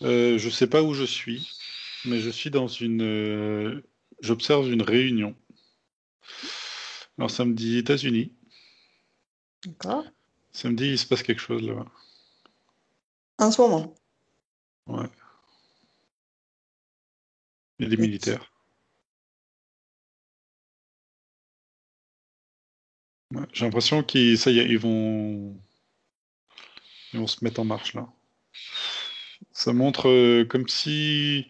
Je sais pas où je suis, mais je suis dans j'observe une réunion. Alors ça me dit États-Unis. D'accord. Ça me dit il se passe quelque chose là-bas. En ce moment. Ouais. Il y a des Et militaires. Ouais. J'ai l'impression ça y est, ils vont se mettre en marche là. Ça montre comme si,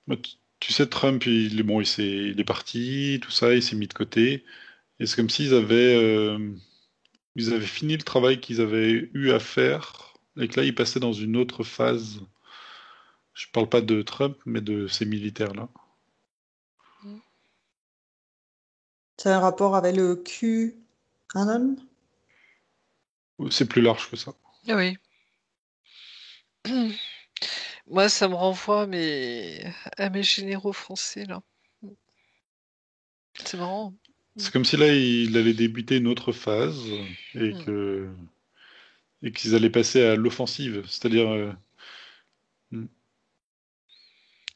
bah, tu sais, Trump, bon, il est parti, tout ça, il s'est mis de côté. Et c'est comme ils avaient fini le travail qu'ils avaient eu à faire, et que là, ils passaient dans une autre phase. Je parle pas de Trump, mais de ces militaires-là. Mm. c'est un rapport avec le QAnon? C'est plus large que ça. Ah oui. Moi, ça me renvoie à mes généraux français, là. C'est marrant. Mm. C'est comme si là, il allait débuter une autre phase, et Mm. que et qu'ils allaient passer à l'offensive. C'est-à-dire, hmm.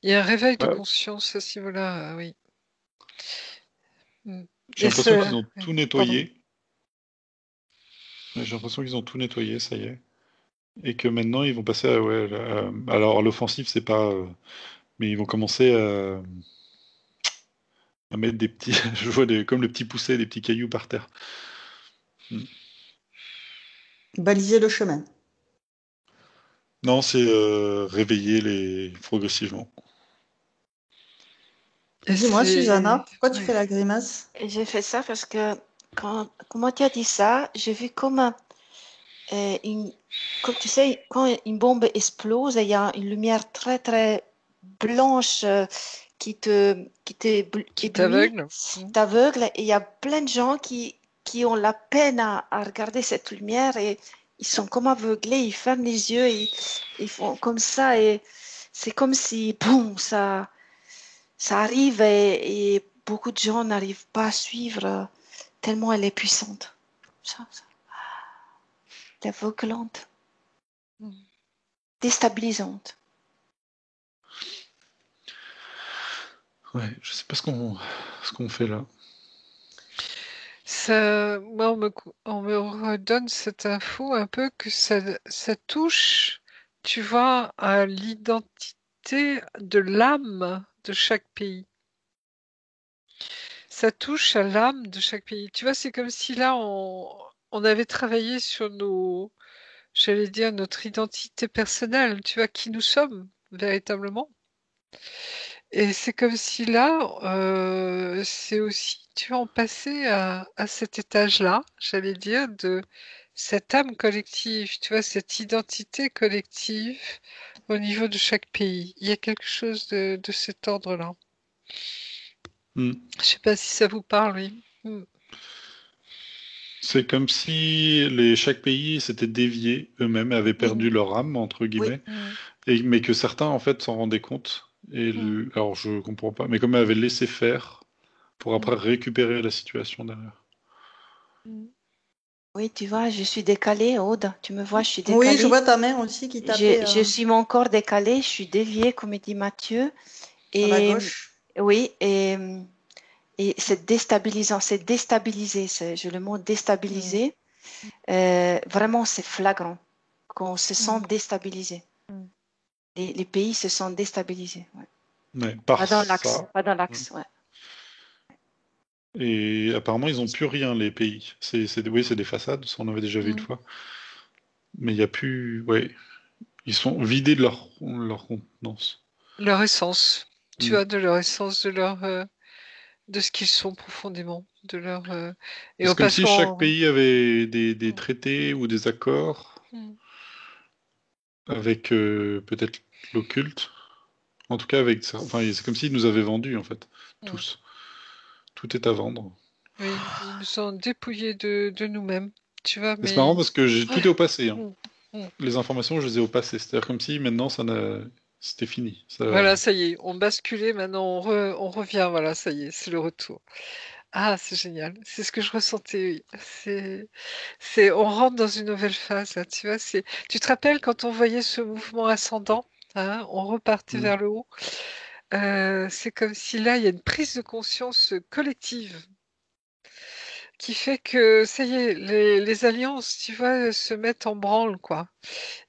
Il y a un réveil de Ouais, conscience à ce niveau-là, oui. Mm. j'ai Et l'impression c'est... qu'ils ont oui, tout pardon. nettoyé. Ouais, j'ai l'impression qu'ils ont tout nettoyé, ça y est. Et que maintenant, ils vont passer à, ouais, alors, l'offensive, c'est pas. Mais ils vont commencer à mettre des petits. Je vois comme le petit poussé, des petits cailloux par terre. Hmm. Baliser le chemin. Non, c'est réveiller progressivement. Et Dis-moi, c'est... Susanna, pourquoi tu Oui. fais la grimace? Et j'ai fait ça parce que quand tu as dit ça, j'ai vu comme comme tu sais, quand une bombe explose, il y a une lumière très très blanche qui Qui éblouit, t'aveugle. Mm. t'aveugle, et il y a plein de gens qui ont la peine à regarder cette lumière et ils sont comme aveuglés, ils ferment les yeux et ils font comme ça et c'est comme si, boum, ça arrive et beaucoup de gens n'arrivent pas à suivre tellement elle est puissante. Elle est aveuglante, Mm. déstabilisante. Ouais, je sais pas ce qu'on fait là. Ça, moi, on me redonne cette info un peu que ça touche, tu vois, à l'identité de l'âme de chaque pays. Ça touche à l'âme de chaque pays. Tu vois, c'est comme si là, on avait travaillé sur j'allais dire, notre identité personnelle, tu vois, qui nous sommes véritablement. Et c'est comme si là, c'est aussi, tu vois, on passait à cet étage-là, j'allais dire, de cette âme collective, tu vois, cette identité collective au niveau de chaque pays. Il y a quelque chose de cet ordre-là. Hmm. Je sais pas si ça vous parle, oui. Mm. C'est comme si chaque pays s'était dévié eux-mêmes, avaient Oui, perdu leur âme, entre oui, guillemets, Mm. mais que certains, en fait, s'en rendaient compte. Mm. Alors, je comprends pas, mais comme ils avaient laissé faire pour après Mm. récupérer la situation derrière. Mm. oui, tu vois, je suis décalée, Aude. Tu me vois, je suis Oui, je décalée. vois ta main aussi qui tapait Je suis mon corps décalé, je suis déviée, comme dit Mathieu. sur la Et gauche. oui, et c'est déstabilisant, c'est déstabilisé, j'ai le mot Mm. déstabilisé. Vraiment, c'est flagrant qu'on se sent Mm. déstabilisé. Mm. Les pays se sentent déstabilisés. Ouais. Ouais, par Pas dans l'axe, ça. pas dans l'axe, ouais. Et apparemment, ils ont plus rien, les pays. Oui, c'est des façades, ça on avait déjà vu une Mm. fois. Mais il y a plus. Ouais, ils sont vidés de leur contenance. Leur essence, tu Hmm. vois, de leur essence, de ce qu'ils sont profondément, de leur et C'est comme parce si chaque qu'on pays avait des Mm. traités ou des accords Mm. avec peut-être l'occulte. En tout cas, avec ça. Enfin, c'est comme s'ils nous avaient vendus, en fait. Mm. Tous. Tout est à vendre. Oui, ils nous ont dépouillés de nous-mêmes, tu vois, Et c'est marrant mais parce que tout est au passé, hein. Mm. Mm. Les informations, je les ai au passé. C'est-à-dire comme si maintenant, c'était fini. Voilà, ça y est, on basculait, maintenant on revient, voilà, ça y est, c'est le retour. Ah, c'est génial, c'est ce que je ressentais, oui. On rentre dans une nouvelle phase, là, tu vois, tu te rappelles quand on voyait ce mouvement ascendant? hein, on repartait Mm. vers le haut. C'est comme si là, il y a une prise de conscience collective qui fait que ça y est, les alliances, tu vois, se mettent en branle, quoi.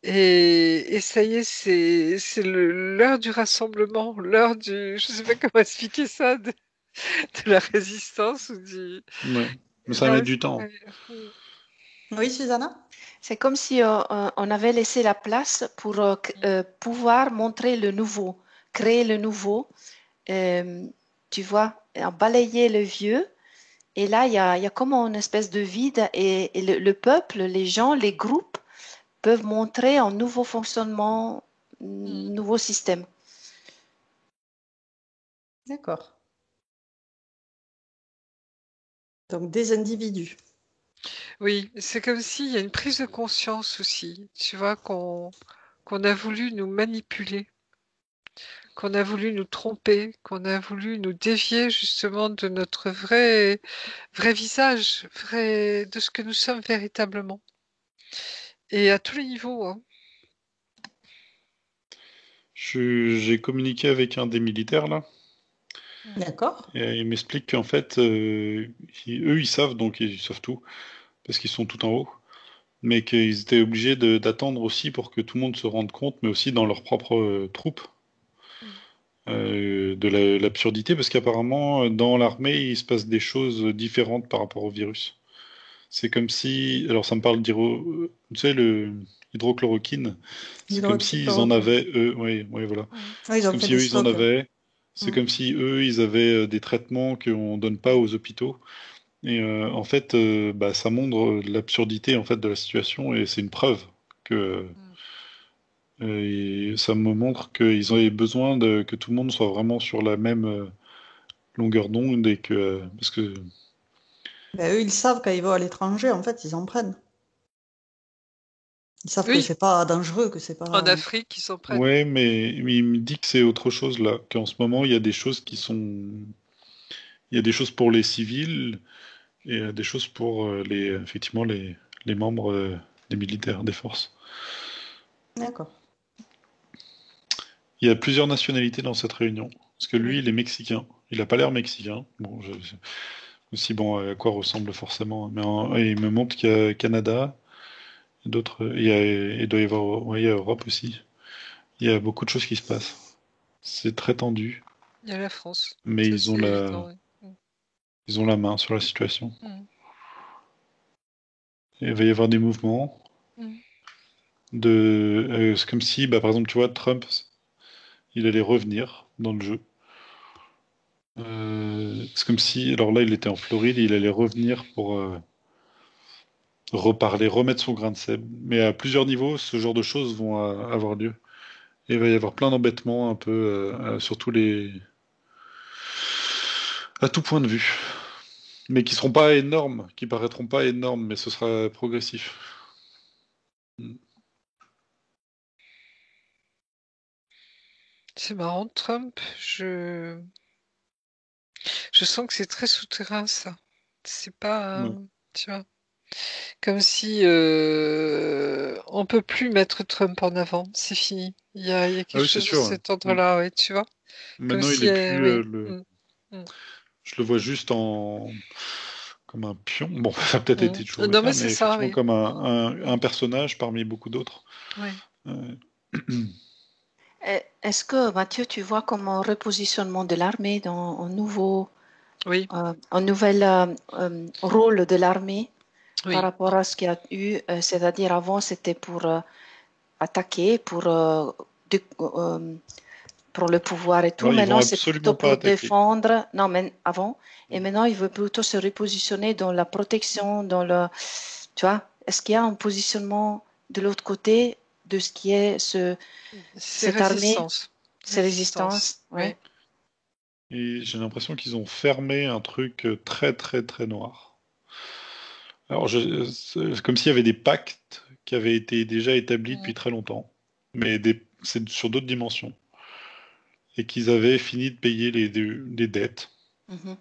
Et ça y est, c'est l'heure du rassemblement, l'heure du, je sais pas comment expliquer ça, de la résistance ou du. Ouais. Mais ça Là, met du temps. ouais. Mm. Oui, Susanna? C'est comme si on avait laissé la place pour pouvoir montrer le nouveau, créer le nouveau, euh, tu vois, balayer le vieux. Et là, il y a comme une espèce de vide et le peuple, les gens, les groupes peuvent montrer un nouveau fonctionnement, Mm. nouveau système. D'accord. Donc des individus. Oui, c'est comme s'il y a une prise de conscience aussi, tu vois, qu'on a voulu nous manipuler, qu'on a voulu nous tromper, qu'on a voulu nous dévier justement de notre vrai visage, de ce que nous sommes véritablement. Et à tous les niveaux, hein. J'ai communiqué avec un des militaires là, D'accord. et il m'explique qu'en fait, eux ils savent, donc ils savent tout, parce qu'ils sont tout en haut, mais qu'ils étaient obligés d'attendre aussi pour que tout le monde se rende compte, mais aussi dans leurs propres troupes, Mm. de l'absurdité, parce qu'apparemment, dans l'armée, il se passe des choses différentes par rapport au virus. C'est comme si, alors ça me parle tu sais, le hydrochloroquine, c'est comme s'ils en L'hydroxychloroquine. avaient, eux, oui, oui, voilà. Mm. Oui, C'est ils ont comme fait si des eux, ils en stocks. avaient, c'est Mm. comme si eux, ils avaient des traitements qu'on donne pas aux hôpitaux. Et en fait, bah, ça montre l'absurdité en fait de la situation et c'est une preuve que Mm. et ça me montre qu'ils ont besoin que tout le monde soit vraiment sur la même longueur d'onde et que parce que Ben, eux, ils savent quand ils vont à l'étranger, en fait, ils en prennent. Ils savent que Oui, c'est pas dangereux, que c'est en pas. Afrique, ils s'en prennent. ouais, mais il me dit que c'est autre chose là, qu'en ce moment il y a des choses il y a des choses pour les civils et des choses pour effectivement les membres des militaires, des forces. D'accord. Il y a plusieurs nationalités dans cette réunion. Parce que lui, Oui. il est mexicain. Il a pas l'air mexicain. Bon, aussi bon à quoi ressemble forcément. Mais et il me montre qu'il y a Canada, d'autres. Il doit y avoir, ouais, il y a Europe aussi. Il y a beaucoup de choses qui se passent. C'est très tendu, Il y a la France. mais Ça, c'est évident, oui. Mm. ils ont la main sur la situation. Mm. Et il va y avoir des mouvements Mm. c'est comme si, bah, par exemple, tu vois, Trump, il allait revenir dans le jeu. C'est comme si, alors là, il était en Floride, et il allait revenir pour reparler, remettre son grain de sel. Mais à plusieurs niveaux, ce genre de choses vont avoir lieu. Et il va y avoir plein d'embêtements un peu sur à tout point de vue. Mais qui seront pas énormes, qui paraîtront pas énormes, mais ce sera progressif. Mm. C'est marrant, Trump, je sens que c'est très souterrain, ça. C'est pas, Ouais. tu vois, comme si on peut plus mettre Trump en avant. C'est fini. Il y a Ah quelque oui, c'est chose de sûr. Ouais. cet Mm. ordre-là, ouais, tu vois. Comme Maintenant, il si, est plus oui. Mm, mm, je le vois juste comme un pion. Bon, ça a peut-être mm. été toujours le Non, mais cas, c'est mais ça, effectivement oui. comme Mm, un personnage parmi beaucoup d'autres. ouais. Euh, Est-ce que, Mathieu, tu vois comme un repositionnement de l'armée dans Oui, un nouvel rôle de l'armée par oui. rapport à ce qu'il y a eu, c'est-à-dire avant c'était pour attaquer, pour le pouvoir et tout. alors, ils vont Maintenant c'est absolument plutôt pas pour attaquer. défendre. Non, mais avant. Et maintenant il veut plutôt se repositionner dans la protection, tu vois. Est-ce qu'il y a un positionnement de l'autre côté de ce qui est C'est cette armée, résistance. ces Résistance. résistances, ouais. Oui. Et j'ai l'impression qu'ils ont fermé un truc très très très noir. Alors, c'est comme s'il y avait des pactes qui avaient été déjà établis Mm, depuis très longtemps, mais c'est sur d'autres dimensions. Et qu'ils avaient fini de payer les dettes Mhm.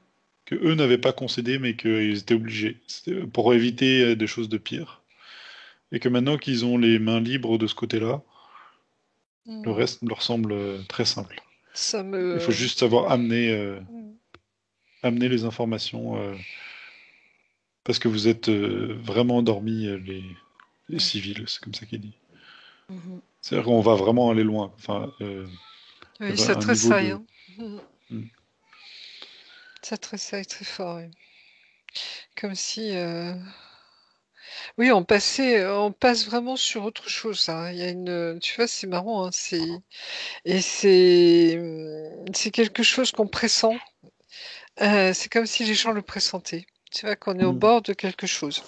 que eux n'avaient pas concédées, mais qu'ils étaient obligés. C'était pour éviter des choses de pire. Et que maintenant qu'ils ont les mains libres de ce côté-là, Le reste me leur semble très simple. Ça Il faut me... juste savoir Mm. amener les informations parce que vous êtes vraiment endormis, les Oui. civils, c'est comme ça qu'il dit. Mhm. C'est-à-dire qu'on va vraiment aller loin. Enfin, il Oui, y a ça un niveau tressaille, de. hein. Mm. Hmm. Ça tressaille très fort, oui. Comme si... Oui, on passe vraiment sur autre chose, hein. Il y a une... Tu vois, c'est marrant, hein. Et c'est quelque chose qu'on pressent. C'est comme si les gens le pressentaient. Tu vois, qu'on est au Hmm. bord de quelque chose.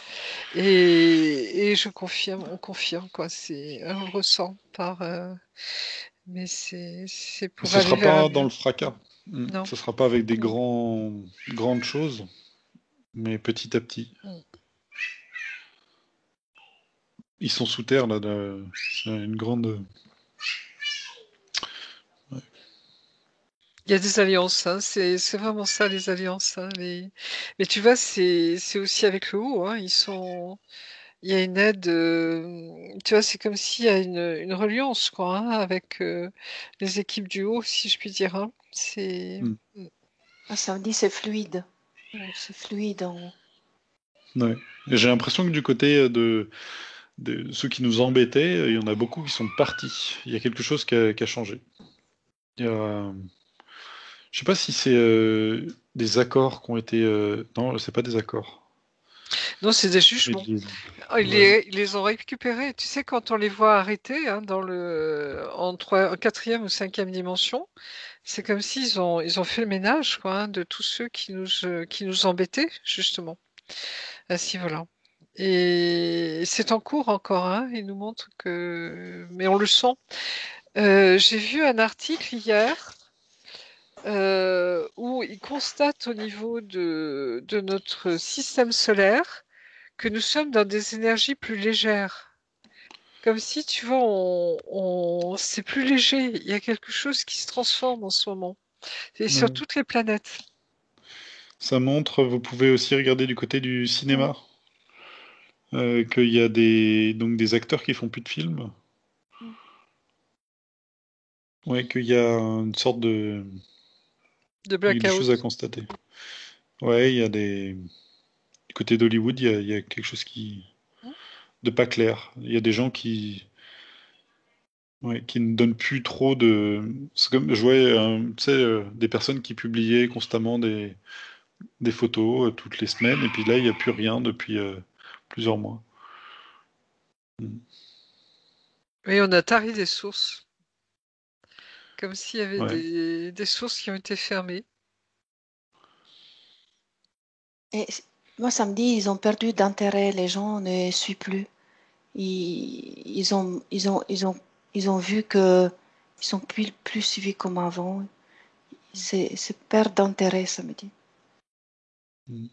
Et je confirme, on confirme, quoi. On le ressent mais c'est Mais pour ce aller sera vers un pas dans mieux. le fracas. Hmm. Non. Ce sera pas avec des Mm. grandes choses, mais petit à petit. Mm. Ils sont sous terre, là. C'est une grande. Ouais. Il y a des alliances, hein. C'est vraiment ça, les alliances, hein. Mais tu vois, c'est aussi avec le haut, hein. Il y a une aide, tu vois, c'est comme s'il y a une reliance, quoi, hein, avec les équipes du haut, si je puis dire, hein. Hmm. Ah, ça me dit c'est fluide. Mm. C'est fluide en haut. Ouais. Et j'ai l'impression que du côté de ceux qui nous embêtaient, il y en a beaucoup qui sont partis. Il y a quelque chose qui a changé. Il y a, je sais pas si c'est des accords qui ont été. Non, c'est pas des accords. Non, c'est des Mais jugements. ouais. Ils les ont récupérés. Tu sais, quand on les voit arrêtés, hein, en quatrième ou cinquième dimension, c'est comme ils ont fait le ménage, quoi, hein, de tous ceux qui nous embêtaient, justement, à ce niveau-là. Et c'est en cours encore, hein. Ils nous montrent mais on le sent. J'ai vu un article hier où ils constatent au niveau de notre système solaire que nous sommes dans des énergies plus légères. Comme si, tu vois, c'est plus léger. Il y a quelque chose qui se transforme en ce moment. Et sur Ouais. toutes les planètes. Ça montre, vous pouvez aussi regarder du côté du Mm. cinéma, qu'il y a donc des acteurs qui font plus de films. Ouais, qu'il y a une sorte de. De Il y a des choses à blackout. constater. Ouais, il y a des. Du côté d'Hollywood, il y a quelque chose Mm. de pas clair. Il y a des gens qui ne donnent plus trop de. C'est comme je voyais, tu sais, des personnes qui publiaient constamment des photos toutes les semaines, et puis là, il n'y a plus rien depuis plusieurs mois. Mm. Oui, on a tari des sources. Comme s'il y avait Ouais. des sources qui ont été fermées. Et moi, ça me dit ils ont perdu d'intérêt. Les gens ne suivent plus. Ils ont vu que ils sont plus suivis comme avant. C'est perte d'intérêt, ça me dit. Mm.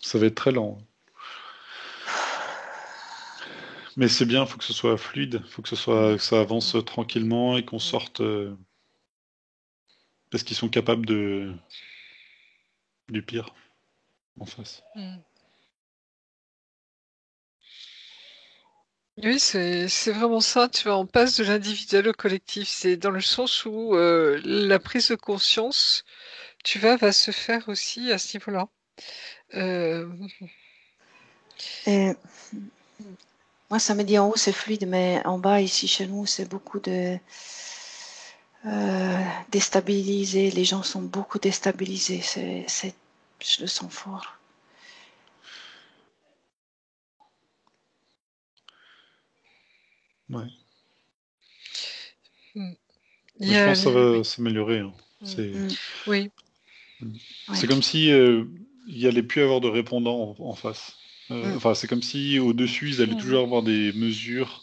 Ça va être très lent. Mais c'est bien, il faut que ce soit fluide, il faut Mm. que ça avance tranquillement et qu'on Mm. sorte parce qu'ils sont capables du pire en face. Mm. Oui, c'est vraiment ça, tu vois, on passe de l'individuel au collectif. C'est dans le sens où la prise de conscience, tu vois, va se faire aussi à ce niveau-là. Euh, Et moi, ça me dit en haut, c'est fluide, mais en bas, ici, chez nous, c'est beaucoup de déstabilisé. Les gens sont beaucoup déstabilisés. Je le sens fort. Ouais. mm. Il Mais y je a pense que ça les- va s'améliorer, hein. mm. C'est Mm, Oui, c'est ouais. comme si il y allait plus avoir de répondants en face. Mm, Enfin, c'est comme si au-dessus, ils allaient mm. toujours avoir des mesures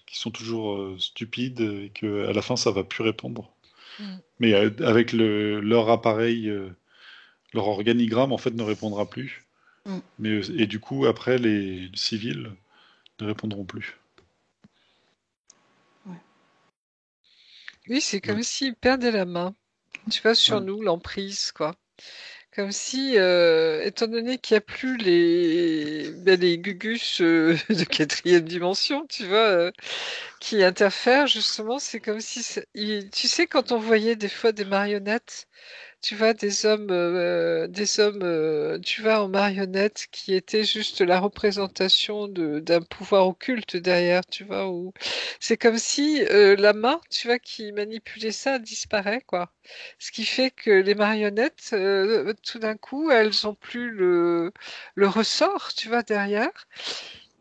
qui sont toujours stupides et que à la fin, ça va plus répondre. Mm. Mais avec leur appareil, leur organigramme, en fait, ne répondra plus. mm, Et du coup, après, les civils ne répondront plus. ouais. Oui, c'est Ouais. comme s'ils perdaient la main, tu vois, sur Ouais. nous, l'emprise, quoi. Comme si, étant donné qu'il n'y a plus les gugus de quatrième dimension, tu vois, qui interfèrent, justement, c'est comme si... Tu sais, quand on voyait des fois des marionnettes, tu vois, des hommes, tu vois, en marionnettes qui étaient juste la représentation d'un pouvoir occulte derrière, tu vois, ou c'est comme si la main, tu vois, qui manipulait ça disparaît, quoi. Ce qui fait que les marionnettes, tout d'un coup, elles ont plus le ressort, tu vois, derrière.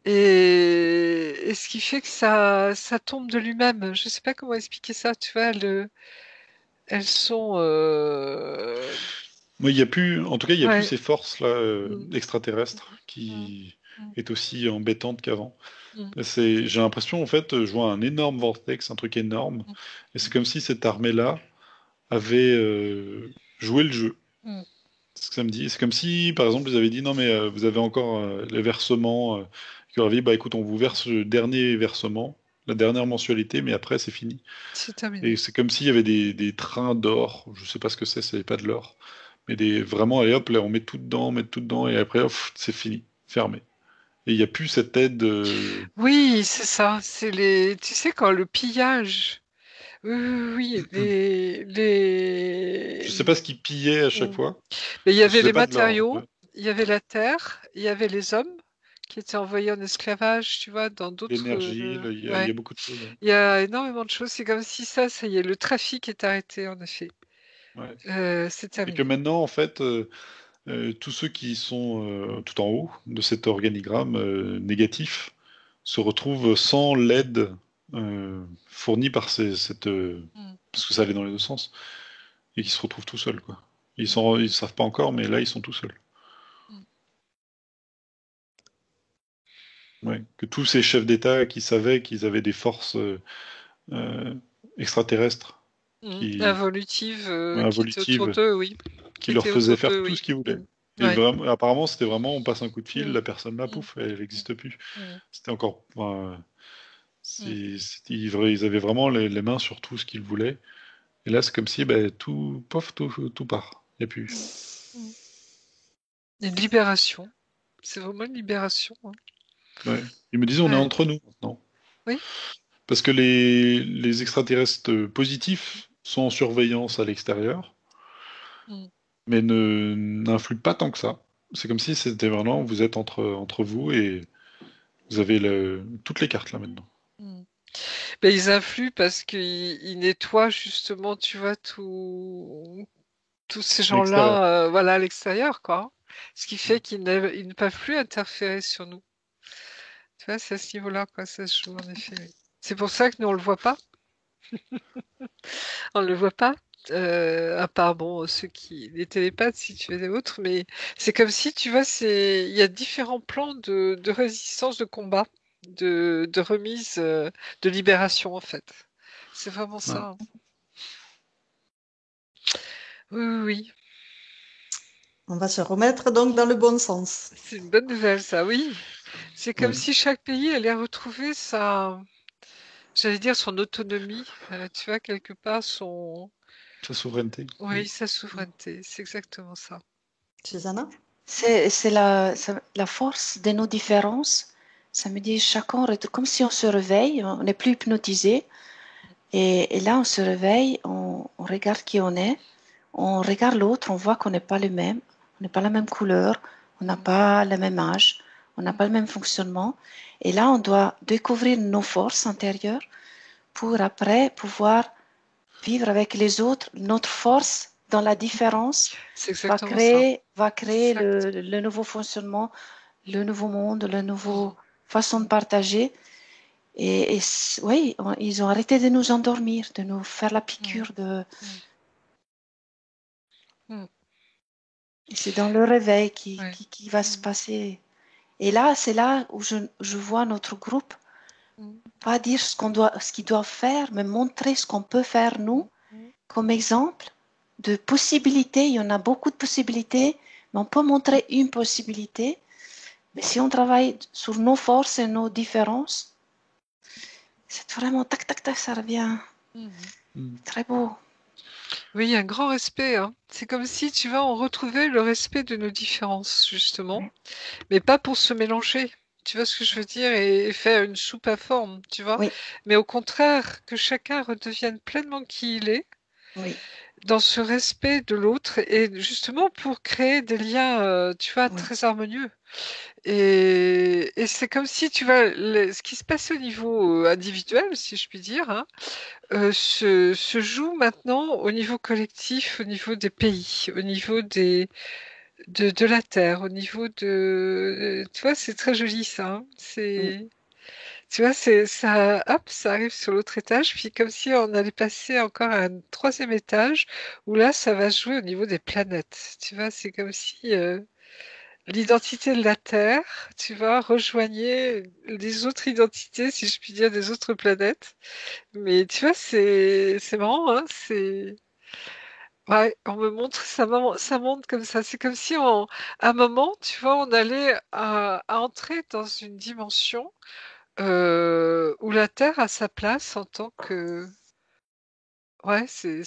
Et ce qui fait que ça tombe de lui-même. Je sais pas comment expliquer ça, tu vois, elles sont, Moi, il y a plus, en tout cas, il y a plus ouais. ces forces-là Mm, extraterrestres mm, qui mm, est aussi embêtante qu'avant. mm, J'ai l'impression, en fait, je vois un énorme vortex, un truc énorme, mm, et c'est comme si cette armée-là avait joué le jeu. mm. C'est ce que ça me dit. C'est comme si, par exemple, ils avaient dit non, mais vous avez encore les versements. Qui leur avaient dit, bah écoute, on vous verse le dernier versement, la dernière mensualité, mais après, c'est fini. C'est Et terminé. c'est comme s'il y avait des trains d'or, je sais pas ce que c'est pas de l'or, mais vraiment, allez hop, là, on met tout dedans, et après, hop, c'est fini, fermé. Et il n'y a plus cette aide. Oui, c'est ça. Tu sais, quand le pillage. Oui, oui, oui, Je sais pas ce qu'ils pillaient à chaque Mm. fois. Mais il y avait C'est les pas de l'or. matériaux, Ouais. il y avait la terre, il y avait les hommes qui étaient envoyés en esclavage, tu vois, dans d'autres. L'énergie, il y Ouais, a beaucoup de choses. il y a énormément de choses. C'est comme si ça y est, le trafic est arrêté, en effet. Ouais. C'est Et que terminé. maintenant, en fait, tous ceux qui sont tout en haut de cet organigramme négatif se retrouvent sans l'aide fournie par Mm, parce que ça allait dans les deux sens, et qui se retrouvent tout seuls, quoi. mm, Ils savent pas encore, mais là, ils sont tout seuls. mm, Ouais. Que tous ces chefs d'État qui savaient qu'ils avaient des forces euh, extraterrestres qui Involutive, qui était autour involutives, d'eux, oui. qui Qui leur était faisaient autour faire d'eux, tout oui. ce qu'ils voulaient. Mm. Et Ouais. vraiment, apparemment, c'était vraiment, on passe un coup de fil, Mm, la personne là, mm, pouf, elle mm, n'existe plus. mm, C'était encore, enfin, mm, ils avaient vraiment les mains sur tout ce qu'ils voulaient. Et là, c'est comme si, ben, tout, pof, tout part. Il n'y a plus. mm, mm. Une libération. C'est vraiment une libération, hein. Ouais. Ils me disent, on est Ouais. entre nous maintenant. Oui. Parce que les extraterrestres positifs sont en surveillance à l'extérieur, Mm, mais n'influent pas tant que ça. C'est comme si c'était vraiment, vous êtes entre vous et vous avez toutes les cartes là maintenant. mm. Ben, ils influent parce ils nettoient justement, tu vois, tous ces À l'extérieur. gens-là, voilà, à l'extérieur, quoi. Ce qui fait ils ne peuvent plus interférer sur nous. Tu vois, c'est à ce niveau-là, quoi, ça se joue, en effet. Oui. C'est pour ça que nous, on le voit pas. On le voit pas. À part, bon, les télépathes, si tu veux, et autres, mais c'est comme si, tu vois, il y a différents plans de résistance, de combat, de remise, de libération, en fait. C'est vraiment Voilà. ça, hein. Oui, oui, oui. On va se remettre donc dans le bon sens. C'est une bonne nouvelle, ça, oui. C'est comme Ouais. si chaque pays allait retrouver j'allais dire son autonomie, tu vois, quelque part, Sa souveraineté. oui, sa souveraineté. C'est exactement ça. Susanna? C'est la force de nos différences. Ça me dit comme si on se réveille, on n'est plus hypnotisé. Et là, on se réveille, on regarde qui on est, on regarde l'autre, on voit qu'on n'est pas le même, on n'est pas la même couleur, on n'a pas le même âge, on n'a pas le même fonctionnement. Et là, on doit découvrir nos forces intérieures pour après pouvoir vivre avec les autres. Notre force dans la différence C'est va exactement ça. créer Exact. le nouveau fonctionnement, le nouveau monde, la nouvelle façon de partager. Oui, ils ont arrêté de nous endormir, de nous faire la Mm, piqûre de. mm, mm. Et c'est dans le réveil Ouais. qui va se passer. Et là, c'est là où je vois notre groupe Mm, pas dire ce qu'ils doivent faire, mais montrer ce qu'on peut faire nous mm, comme exemple de possibilités. Il y en a beaucoup de possibilités, mais on peut montrer une possibilité. Mais si on travaille sur nos forces et nos différences, c'est vraiment tac tac tac, ça revient mm. Mm. très beau. Oui, un grand respect, hein. C'est comme si, tu vois, on retrouvait le respect de nos différences, justement, Oui, mais pas pour se mélanger. Tu vois ce que je veux dire? Et faire une soupe à forme, tu vois? oui, Mais au contraire, que chacun redevienne pleinement qui il est, oui, dans ce respect de l'autre, et justement pour créer des liens, tu vois, oui, très harmonieux. Et c'est comme si, tu vois, ce qui se passait au niveau individuel, si je puis dire, hein, se joue maintenant au niveau collectif, au niveau des pays, au niveau de la terre, au niveau de, tu vois, c'est très joli ça, hein. mm, Tu vois, ça, hop, ça arrive sur l'autre étage, puis comme si on allait passer encore à un troisième étage, où là, ça va se jouer au niveau des planètes. Tu vois, c'est comme si l'identité de la Terre, tu vois, rejoignait les autres identités, si je puis dire, des autres planètes. Mais tu vois, c'est marrant, hein, c'est ouais, on me montre ça monte comme ça. C'est comme si à un moment, tu vois, on allait à entrer dans une dimension où la Terre a sa place en tant que ouais, je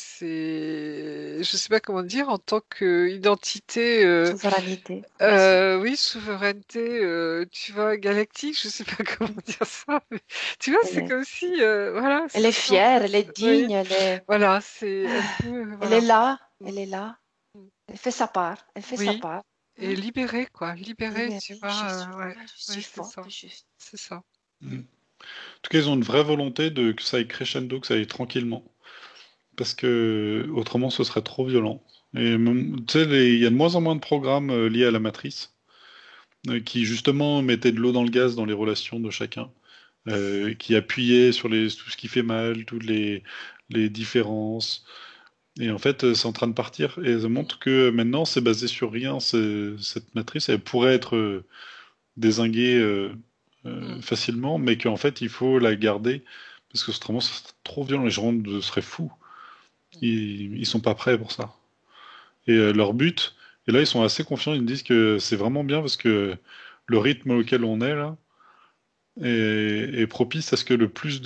sais pas comment dire, en tant qu'identité souveraineté aussi. oui, souveraineté, tu vois, galactique, je sais pas comment dire ça, mais tu vois, c'est Elle est, comme si, voilà, elle est c'était en fière, elle place. est Oui, digne, voilà, elle peut, elle est voilà. là, Mm, elle est là. mm. Elle fait sa part, elle fait sa Oui, part. et Hein. libérée, quoi, libérée, tu Libérée, vois, ouais, je ouais, suis c'est forte, ça, c'est ça. Mm. En tout cas, ils ont une vraie volonté que ça aille crescendo, que ça aille tranquillement. Parce que autrement, ce serait trop violent. Et tu sais, il y a de moins en moins de programmes liés à la matrice, qui justement mettaient de l'eau dans le gaz dans les relations de chacun, qui appuyaient sur tout ce qui fait mal, toutes les différences. Et en fait, c'est en train de partir. Et ça montre que maintenant, c'est basé sur rien. Cette matrice, elle pourrait être dézinguée Mm, facilement, mais qu'en fait, il faut la garder. Parce que autrement, ce serait trop violent. Les gens seraient fous. mm, Ils sont pas prêts pour ça. Et leur but, et là ils sont assez confiants, ils me disent que c'est vraiment bien parce que le rythme auquel on est là est propice à ce que le plus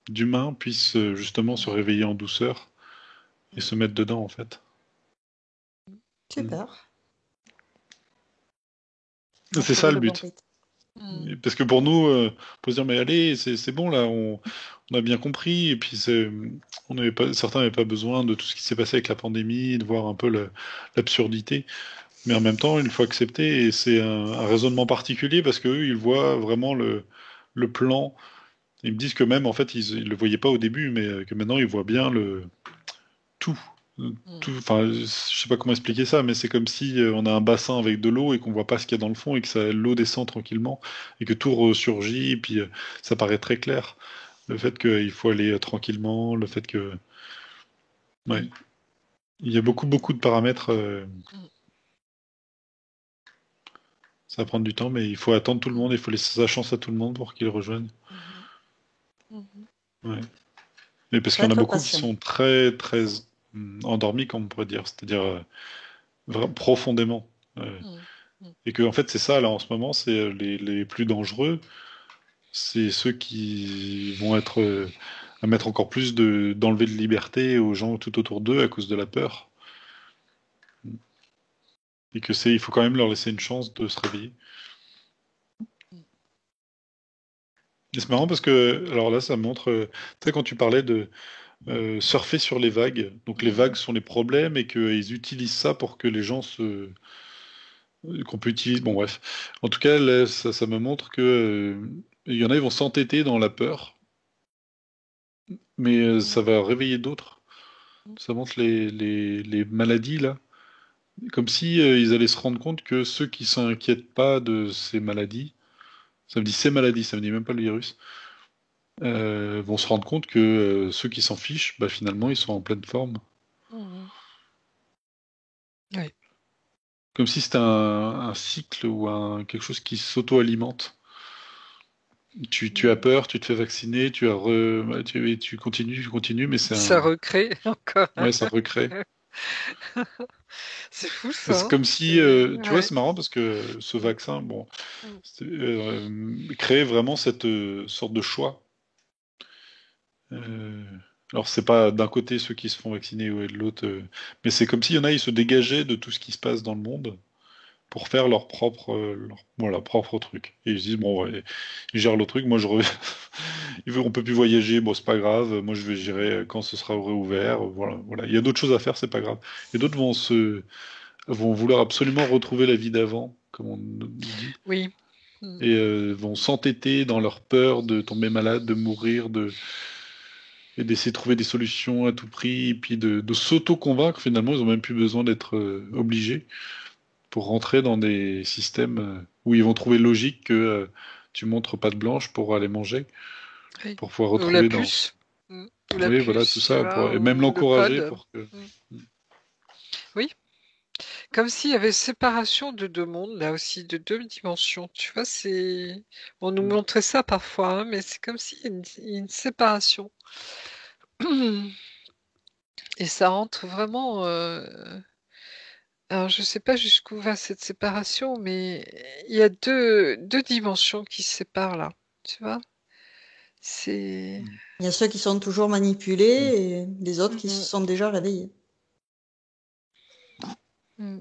d'humains puissent justement se mm, réveiller en douceur et mm, se mettre dedans en fait. Mm. Super. On a C'est ça trouvé le le bon but. rythme. mm. Parce que pour nous, on peut se dire mais allez, c'est bon là, on a bien compris et puis certains n'avaient pas besoin de tout ce qui s'est passé avec la pandémie, de voir un peu l'absurdité. Mais en même temps, il faut accepter, et c'est un raisonnement particulier parce qu'eux, ils voient vraiment le plan. Ils me disent que même, en fait, ils ne le voyaient pas au début, mais que maintenant, ils voient bien tout. Mm. Tout, enfin, je sais pas comment expliquer ça, mais c'est comme si on a un bassin avec de l'eau et qu'on voit pas ce qu'il y a dans le fond et que l'eau descend tranquillement et que tout ressurgit et puis ça paraît très clair. Le fait qu'il faut aller tranquillement, le fait que, ouais, il y a beaucoup de paramètres. Mm. Ça va prendre du temps, mais il faut attendre tout le monde, il faut laisser sa chance à tout le monde pour qu'ils rejoignent. Mhm. Mhm. Ouais. Mais parce Faut qu'il y en a être beaucoup qui patient. sont très endormis, comme on pourrait dire, c'est-à-dire profondément. Euh, Mm. Mm. et que en fait c'est ça là en ce moment, c'est les plus dangereux, c'est ceux qui vont être à mettre encore plus d'enlever de liberté aux gens tout autour d'eux à cause de la peur. Et que il faut quand même leur laisser une chance de se réveiller. Et c'est marrant parce que, alors là, ça montre, tu sais, quand tu parlais de surfer sur les vagues. Donc les vagues Mhm. sont les problèmes et qu'ils utilisent ça pour que les gens qu'on peut utiliser. Bon bref. En tout cas, là, ça me montre que il y en a, ils vont s'entêter dans la peur, mais ça va réveiller d'autres. Mhm. Ça montre les maladies là. Comme si ils allaient se rendre compte que ceux qui s'inquiètent pas de ces maladies, ça me dit ces maladies, ça me dit même pas le virus, vont se rendre compte que ceux qui s'en fichent, bah, finalement, ils sont en pleine forme. Mhm. Oui. Comme si c'était un cycle ou quelque chose qui s'auto-alimente. Tu as Mhm. peur, tu te fais vacciner, bah, tu continues, mais Ça recrée encore. ouais, ça recrée. C'est fou Et ça, c'est hein. comme si, tu vois, Ouais. c'est marrant parce que ce Mm. vaccin, bon, Mm. crée vraiment cette sorte de choix. Euh, Alors, c'est pas d'un côté ceux qui se font vacciner et de l'autre, mais c'est comme s'il y en a, ils se dégageaient de tout ce qui se passe dans le monde pour faire voilà, propre truc. Et ils se disent, bon, ouais, ils gèrent le truc, moi on peut plus voyager, bon, c'est pas grave, moi je vais gérer quand ce sera réouvert, voilà, voilà. Il y a d'autres choses à faire, c'est pas grave. Et d'autres vont vouloir absolument retrouver la vie d'avant, comme on nous dit, Oui. Mm. et vont s'entêter dans leur peur de tomber malade, de mourir, et d'essayer de trouver des solutions à tout prix, et puis de s'auto-convaincre, finalement, ils ont même plus besoin d'être obligés pour rentrer dans des systèmes où ils vont trouver logique que tu montres patte blanche pour aller manger, Oui. pour pouvoir Ou la retrouver dans... puce. Mm. Ou la Oui, voilà, tout puce, tu ça, vois, et même ou le l'encourager code. pour que... Mm. Oui. Comme s'il y avait séparation de deux mondes, là aussi, de deux dimensions. Tu vois, c'est. On nous montrait ça parfois, hein, mais c'est comme s'il y a une séparation. Et ça rentre vraiment. Alors, je sais pas jusqu'où va cette séparation, mais il y a deux dimensions qui se séparent là. Tu vois? C'est. Il y a ceux qui sont toujours manipulés et les autres qui se Mhm. sont déjà réveillés. Mm.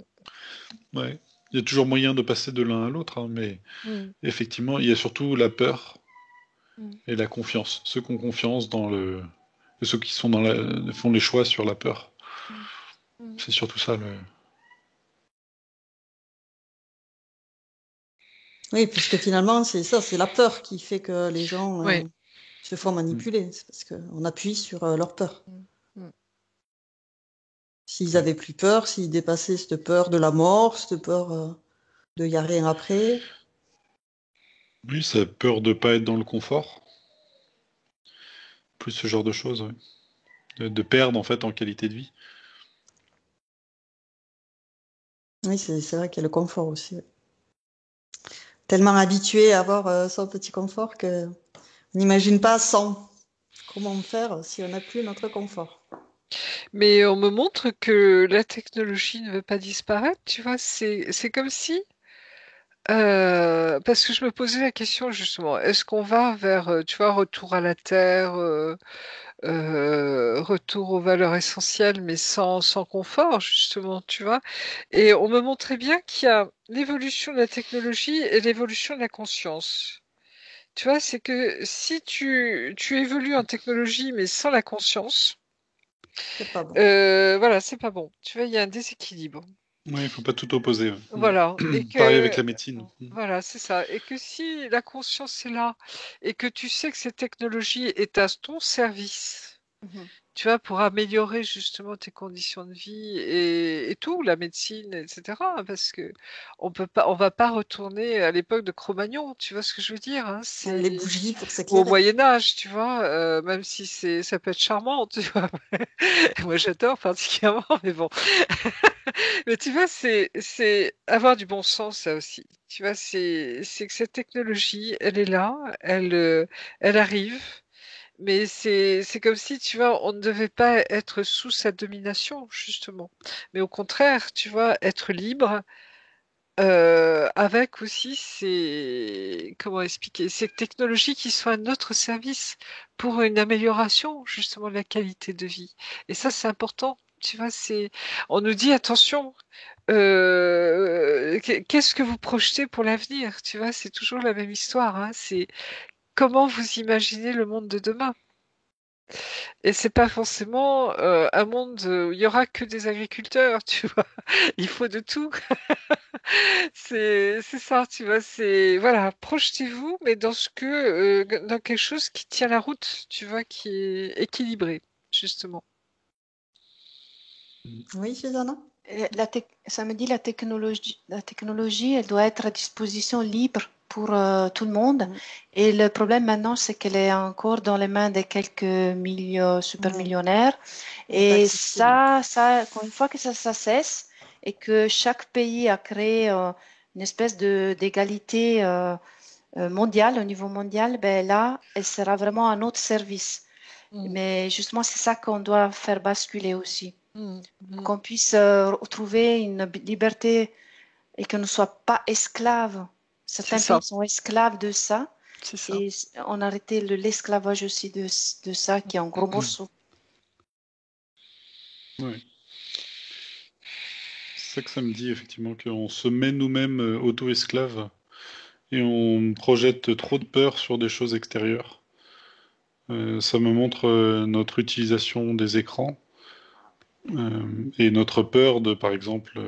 Ouais. Il y a toujours moyen de passer de l'un à l'autre, hein, mais Mm. effectivement, il y a surtout la peur Mm. et la confiance. Ceux qui ont confiance dans le... et ceux qui sont font les choix sur la peur. Mm. C'est surtout ça, le... Oui, puisque finalement, c'est ça, c'est la peur qui fait que les gens Oui. se font Mm. manipuler. C'est parce qu'on appuie sur leur peur. Mm. S'ils Ouais. avaient plus peur, s'ils dépassaient cette peur de la mort, cette peur de y a rien après. Oui, ça a peur de pas être dans le confort. Plus ce genre de choses, ouais. De perdre, en fait, en qualité de vie. Oui, c'est vrai qu'il y a le confort aussi. Ouais. Tellement habitué à avoir son petit confort que on n'imagine pas sans. Comment faire si on n'a plus notre confort? Mais on me montre que la technologie ne veut pas disparaître, tu vois, c'est comme si, parce que je me posais la question justement, est-ce qu'on va vers, tu vois, retour à la terre, retour aux valeurs essentielles, mais sans confort, justement, tu vois? Et on me montrait bien qu'il y a l'évolution de la technologie et l'évolution de la conscience. Tu vois, c'est que si tu évolues en technologie, mais sans la conscience, C'est pas bon. voilà, c'est pas bon. Tu vois, il y a un déséquilibre. Ouais, il faut pas tout opposer. Ouais. Voilà. Et Pareil avec que, la médecine. voilà, c'est ça. Et que si la conscience est là et que tu sais que cette technologie est à ton service, Mhm. tu vois, pour améliorer justement tes conditions de vie et tout, la médecine, etc. hein, Parce que on va pas retourner à l'époque de Cro-Magnon, tu vois ce que je veux dire, hein, Les bougies pour ou au s'éclairer. Moyen Âge, tu vois, même si ça peut être charmant, tu vois. Moi, j'adore particulièrement, mais bon. Mais tu vois, c'est avoir du bon sens, ça aussi. Tu vois, c'est que cette technologie, elle est là, elle arrive. Mais c'est comme si, tu vois, on ne devait pas être sous sa domination, justement. Mais au contraire, tu vois, être libre, avec aussi comment expliquer, ces technologies qui sont à notre service pour une amélioration, justement, de la qualité de vie. Et ça, c'est important. Tu vois, on nous dit attention, qu'est-ce que vous projetez pour l'avenir? Tu vois, c'est toujours la même histoire, hein. C'est comment vous imaginez le monde de demain? Et c'est pas forcément un monde où il y aura que des agriculteurs, tu vois. Il faut de tout. C'est ça, tu vois. C'est voilà, projetez-vous, mais dans quelque chose qui tient la route, tu vois, qui est équilibré, justement. Oui, Susanna? Ça me dit la technologie, elle doit être à disposition libre pour tout le monde. Mm. Et le problème maintenant, c'est qu'elle est encore dans les mains de quelques super Ouais, millionnaires. elle n'est pas Et accessible. une fois que ça cesse et que chaque pays a créé une espèce d'égalité mondiale, au niveau mondial, ben là, elle sera vraiment à notre service. Mm, Mais justement, c'est ça qu'on doit faire basculer aussi mm, pour mm. qu'on puisse retrouver une liberté et qu'on ne soit pas esclave. C'est Certains ça, pays sont esclaves de ça c'est ça. et on a arrêté l'esclavage aussi de ça qui est un gros Mm, morceau. Ouais. C'est ça que ça me dit, effectivement, qu'on se met nous-mêmes auto-esclaves et on projette trop de peur sur des choses extérieures. Ça me montre notre utilisation des écrans et notre peur de, par exemple,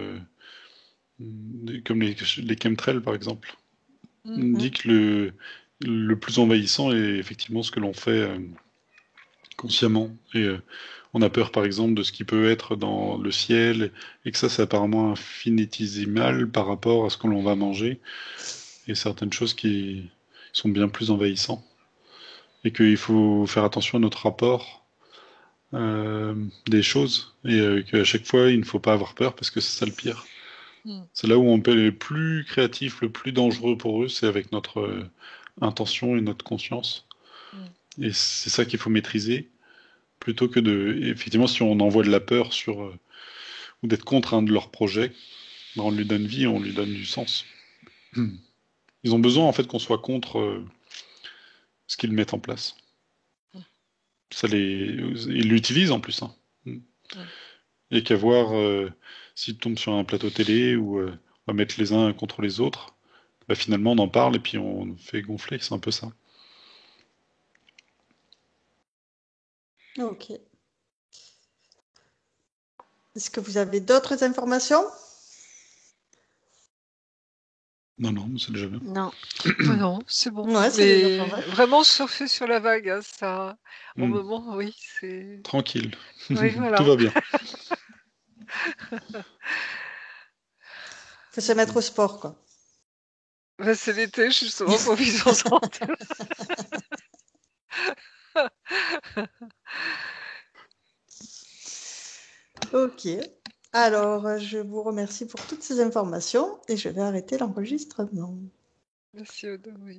comme les chemtrails, par exemple. On Mm. me dit que le plus envahissant est effectivement ce que l'on fait consciemment. Et on a peur, par exemple, de ce qui peut être dans le ciel, et que ça, c'est apparemment infinitésimal par rapport à ce que l'on va manger, et certaines choses qui sont bien plus envahissantes. Et qu'il faut faire attention à notre rapport des choses, et qu'à chaque fois, il ne faut pas avoir peur, parce que c'est ça le pire. Mm. C'est là où on peut être le plus créatif, le plus dangereux pour eux, c'est avec notre intention et notre conscience. Mm. Et c'est ça qu'il faut maîtriser, plutôt que de... Effectivement, si on envoie de la peur sur... ou d'être contre un de leurs projets, ben, on lui donne vie, on lui donne du sens. Ils ont besoin, en fait, qu'on soit contre ce qu'ils mettent en place. Ça les... Ils l'utilisent, en plus. Hein. Il Mm. n'y a qu'à voir s'ils tombent sur un plateau télé ou on va mettre les uns contre les autres. Bah, finalement, on en parle et puis on fait gonfler, c'est un peu ça. Ok. Est-ce que vous avez d'autres informations? Non, non, c'est déjà bien. Non. Oh non, c'est bon. Ouais, c'est déjà pas Mais mal. vraiment surfer sur la vague, hein, ça, au Hmm. moment, oui, c'est... Tranquille. Oui, Tout voilà. va bien. Faut se mettre au sport, quoi. Bah, c'est l'été, justement, profitons-en. Ok. Alors, je vous remercie pour toutes ces informations et je vais arrêter l'enregistrement. Merci, Aude, oui.